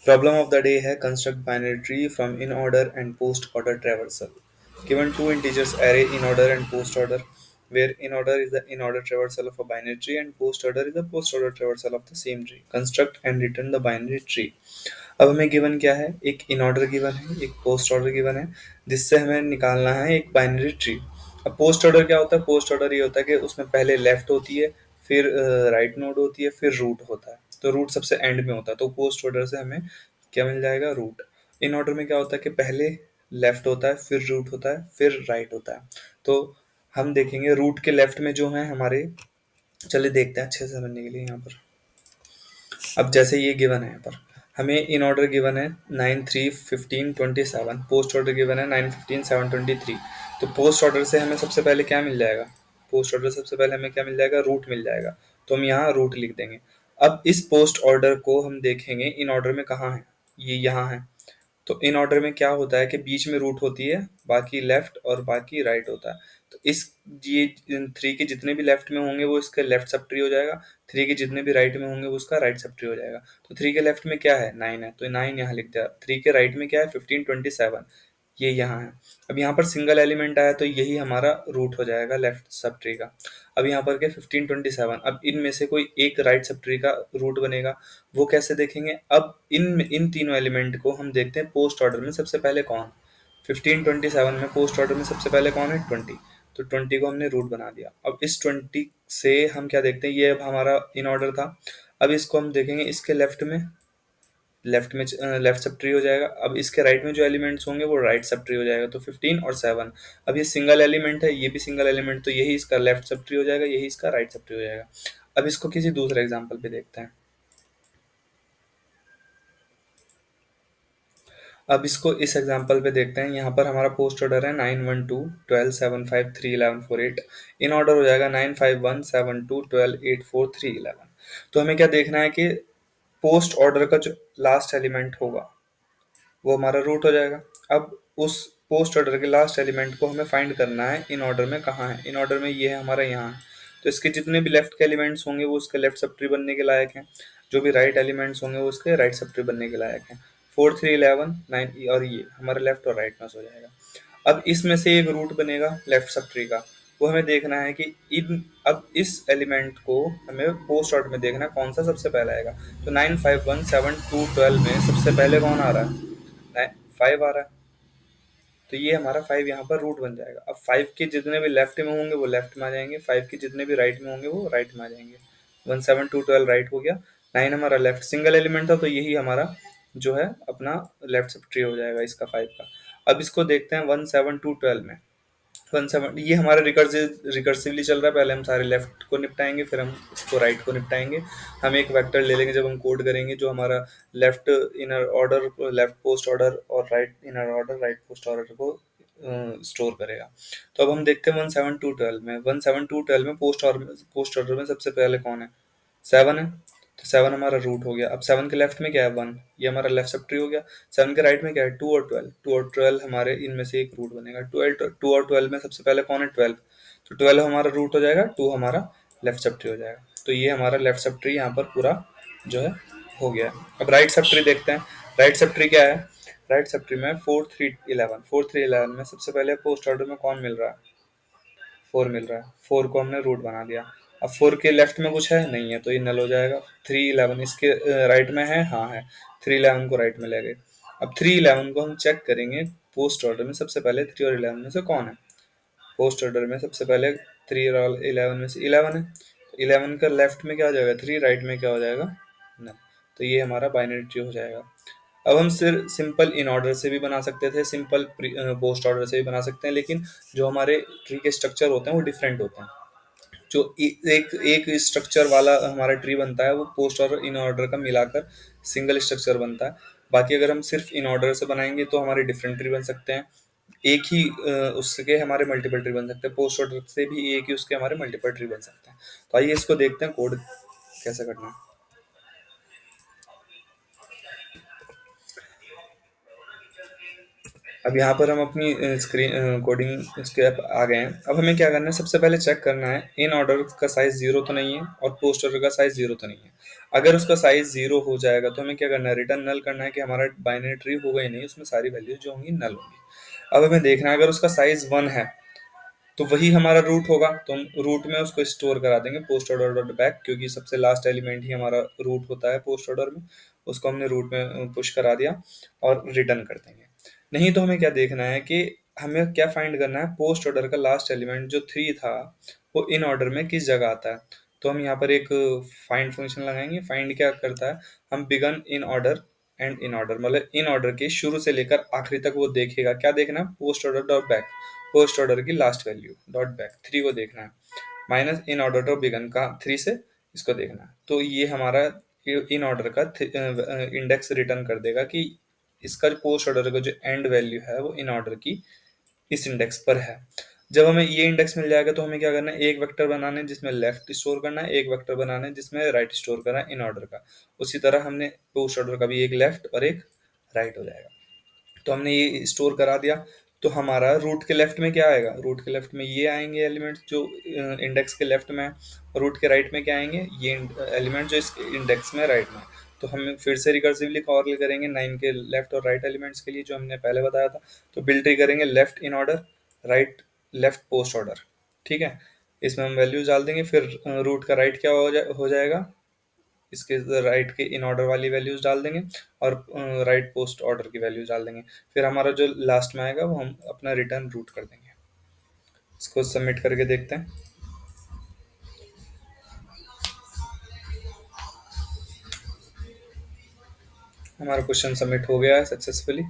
Problem of the day है construct binary tree from in order and post order traversal. Given two integers array in order and post order, where in order is the in order traversal of a binary tree and post order is the post order traversal of the same tree. Construct and return the binary tree. अब हमें given क्या है, एक in order given है, एक post order given है, जिससे हमें निकालना है एक बाइनरी ट्री. अब पोस्ट ऑर्डर क्या होता है, पोस्ट ऑर्डर ये होता है कि उसमें पहले लेफ्ट होती है, फिर राइट नोड होती है, फिर रूट होता है. तो रूट सबसे एंड में होता है, तो पोस्ट ऑर्डर से हमें क्या मिल जाएगा, रूट. इन ऑर्डर में क्या होता है कि पहले लेफ्ट होता है, फिर रूट होता है, फिर राइट होता है. तो हम देखेंगे रूट के लेफ्ट में जो है हमारे, चलिए देखते हैं अच्छे से समझने के लिए यहाँ पर. अब जैसे ये गिवन है यहाँ पर, हमें इन ऑर्डर गिवन है 9 3 15 27, पोस्ट ऑर्डर गिवन है 9 15 7 23. तो पोस्ट ऑर्डर से हमें सबसे पहले क्या मिल जाएगा, पोस्ट ऑर्डर सबसे पहले हमें क्या मिल जाएगा, रूट मिल जाएगा. तो हम यहाँ रूट लिख देंगे. अब इस पोस्ट ऑर्डर को हम देखेंगे इन ऑर्डर में कहाँ है, ये यहाँ है. तो इन ऑर्डर में क्या होता है कि बीच में रूट होती है, बाकी लेफ्ट और बाकी राइट होता है. तो इस ये थ्री के जितने भी लेफ्ट में होंगे वो इसका लेफ्ट सब ट्री हो जाएगा, थ्री के जितने भी राइट में होंगे वो उसका राइट सब ट्री हो जाएगा. तो थ्री के लेफ्ट में क्या है, 9 है, तो 9 यहाँ लिख दिया. थ्री के राइट में क्या है, 15 27, ये यहाँ है. अब यहाँ पर सिंगल एलिमेंट आया तो यही हमारा रूट हो जाएगा लेफ्ट सब ट्री का. अब यहाँ पर क्या 15 27, अब इनमें से कोई एक राइट सब ट्री का रूट बनेगा. वो कैसे देखेंगे, अब इन इन तीनों एलिमेंट को हम देखते हैं पोस्ट ऑर्डर में सबसे पहले कौन. 15 27 में पोस्ट ऑर्डर में सबसे पहले कौन है, 20. तो 20 को हमने रूट बना दिया. अब इस 20 से हम क्या देखते हैं, ये अब हमारा इन ऑर्डर था. अब इसको हम देखेंगे इसके लेफ्ट में लेफ्ट सब ट्री हो जाएगा. अब इसके राइट में जो एलिमेंट्स होंगे वो राइट सब ट्री हो जाएगा. तो 15 और 7, अब ये सिंगल एलिमेंट है, ये भी सिंगल एलिमेंट, तो यही इसका लेफ्ट सब ट्री हो जाएगा, यही इसका राइट सब ट्री हो जाएगा. अब इसको किसी दूसरे एग्जाम्पल पे देखते हैं. अब इसको इस एग्जांपल पे देखते हैं. यहाँ पर हमारा पोस्ट ऑर्डर है 9 1 2 12 7 5 3 11 4 8. इन ऑर्डर हो जाएगा 9 5 1 7 2 12 8 4 3 11. तो हमें क्या देखना है कि पोस्ट ऑर्डर का जो लास्ट एलिमेंट होगा वो हमारा रूट हो जाएगा. अब उस पोस्ट ऑर्डर के लास्ट एलिमेंट को हमें फाइंड करना है इन ऑर्डर में कहाँ है. इन ऑर्डर में ये है हमारा यहाँ है. तो इसके जितने भी लेफ्ट के एलिमेंट्स होंगे वो उसके लेफ्ट सब ट्री बनने के लायक हैं, जो भी राइट एलिमेंट्स होंगे वो उसके राइट सब ट्री बनने के लायक हैं. 4 3 11 9, और ये हमारा लेफ्ट और राइट में हो जाएगा. अब इसमें से एक रूट बनेगा लेफ्ट सब ट्री का. वो हमें देखना है कि इन अब इस एलिमेंट को हमें पोस्ट ऑर्डर में देखना है कौन सा सबसे पहले आएगा. तो 9 5 1 7 2 12 में सबसे पहले कौन आ रहा है, 5 आ रहा है. तो ये हमारा 5 यहाँ पर रूट बन जाएगा. अब 5 के जितने भी लेफ्ट में होंगे वो लेफ्ट में आ जाएंगे, 5 के जितने भी राइट में होंगे वो राइट में आ जाएंगे. 1 7 2 12 राइट हो गया, 9 हमारा लेफ्ट सिंगल एलिमेंट था, तो यही हमारा जो है अपना लेफ्ट सब ट्री हो जाएगा इसका 5 का. अब इसको देखते हैं 1 7 2 12 में. 1 7 ये हमारा रिकर्सिवली चल रहा है. पहले हम सारे लेफ्ट को निपटाएंगे, फिर हम इसको राइट को निपटाएंगे. हम एक वेक्टर ले लेंगे जब हम कोड करेंगे जो हमारा left inner order, left post order और right inner order, right post order को स्टोर करेगा. तो अब हम देखते हैं 1 7 2 12 में. 1 7 2 12 में पोस्ट ऑर्डर में सबसे पहले कौन है, 7 है. तो 7 हमारा रूट हो गया. अब 7 के लेफ्ट में क्या है, 1, ये हमारा लेफ्ट सब ट्री हो गया. 7 के राइट में क्या है, 2 और 12. 2 और 12 हमारे इनमें से एक रूट बनेगा. 2 और 12 में सबसे पहले कौन है, 12. तो 12 हमारा रूट हो जाएगा, 2 हमारा लेफ्ट सब ट्री हो जाएगा. तो ये हमारा लेफ्ट सब ट्री यहाँ पर पूरा जो है हो गया. अब राइट सब ट्री देखते हैं. राइट सब ट्री क्या है, राइट सब ट्री में 4 3 11, 4 3 11 में सबसे पहले पोस्ट ऑर्डर में कौन मिल रहा है, 4 मिल रहा है. 4 को हमने रूट बना दिया. अब 4 के लेफ्ट में कुछ है नहीं है, तो ये नल हो जाएगा. 3 11 इसके राइट में है, हाँ है. 3 11 को राइट में ले गए. अब 3 11 को हम चेक करेंगे पोस्ट ऑर्डर में सबसे पहले 3 और 11 में से कौन है. पोस्ट ऑर्डर में सबसे पहले 3 और 11 में से 11 है. तो 11 का लेफ्ट में क्या हो जाएगा, 3, राइट में क्या हो जाएगा, नल. तो ये हमारा बाइनरी ट्री हो जाएगा. अब हम सिर्फ सिंपल इन ऑर्डर से भी बना सकते थे, सिंपल पोस्ट ऑर्डर से भी बना सकते हैं, लेकिन जो हमारे ट्री के स्ट्रक्चर होते हैं वो डिफरेंट होते हैं. जो एक एक स्ट्रक्चर वाला हमारा ट्री बनता है वो पोस्ट और इन ऑर्डर का मिलाकर सिंगल स्ट्रक्चर बनता है. बाकी अगर हम सिर्फ इन ऑर्डर से बनाएंगे तो हमारे डिफरेंट ट्री बन सकते हैं. एक ही उसके हमारे मल्टीपल ट्री बन सकते हैं. पोस्ट ऑर्डर से भी एक ही उसके हमारे मल्टीपल ट्री बन सकते हैं. तो आइए इसको देखते हैं कोड कैसे करना है. अब यहाँ पर हम अपनी स्क्रीन कोडिंग इसके आ गए हैं। अब हमें क्या करना है, सबसे पहले चेक करना है इन ऑर्डर का साइज जीरो तो नहीं है और पोस्ट ऑर्डर का साइज जीरो तो नहीं है। अगर उसका साइज जीरो हो जाएगा तो हमें क्या करना है, रिटर्न नल करना है कि हमारा बाइनरी ट्री होगा ही नहीं, उसमें सारी वैल्यूज जो होंगी नल होंगी। अब हमें देखना है अगर उसका साइज वन है तो वही हमारा रूट होगा, तो हम रूट में उसको स्टोर करा देंगे पोस्ट ऑर्डर डॉट बैक, क्योंकि सबसे लास्ट एलिमेंट ही हमारा रूट होता है पोस्ट ऑर्डर में। उसको हमने रूट में पुश करा दिया और रिटर्न कर देंगे। नहीं तो हमें क्या देखना है कि हमें क्या फाइंड करना है, पोस्ट ऑर्डर का लास्ट एलिमेंट जो थ्री था वो इन ऑर्डर में किस जगह आता है। तो हम यहाँ पर एक फाइंड फंक्शन लगाएंगे। फाइंड क्या करता है, हम begin in order and in order, मतलब इन ऑर्डर के शुरू से लेकर आखिरी तक वो देखेगा। क्या देखना, post order dot back, post order की last value dot back three को देखना है, minus in order dot begin का थ्री से इसको देखना है। तो ये हमारा इन ऑर्डर का इंडेक्स रिटर्न कर देगा कि इसका पोस्ट ऑर्डर का जो एंड वैल्यू है वो इन ऑर्डर की इस इंडेक्स पर है। जब हमें ये इंडेक्स मिल जाएगा तो हमें क्या करना है, एक वेक्टर बनाना है जिसमें लेफ्ट स्टोर करना है, एक वेक्टर बनाना है जिसमें राइट स्टोर करना है इन ऑर्डर का। उसी तरह हमने पोस्ट ऑर्डर का भी एक लेफ्ट और एक राइट हो जाएगा। तो हमने ये स्टोर करा दिया। तो हमारा रूट के लेफ्ट में क्या आएगा, रूट के लेफ्ट में ये आएंगे एलिमेंट्स जो इंडेक्स के लेफ्ट में है, और रूट के राइट में क्या आएंगे, ये एलिमेंट जो इस इंडेक्स में राइट में है। तो हम फिर से रिकर्सिवली कॉल करेंगे नाइन के लेफ्ट और राइट एलिमेंट्स के लिए जो हमने पहले बताया था। तो बिल्ड ट्री करेंगे left in order, right left post order. ठीक है, इसमें हम वैल्यूज डाल देंगे। फिर रूट का राइट क्या हो जाएगा, इसके राइट के इन ऑर्डर वाली वैल्यूज डाल देंगे और राइट पोस्ट ऑर्डर की वैल्यूज डाल देंगे। फिर हमारा जो लास्ट में आएगा वो हम अपना रिटर्न रूट कर देंगे। इसको सबमिट करके देखते हैं। हमारा क्वेश्चन सबमिट हो गया है सक्सेसफुली।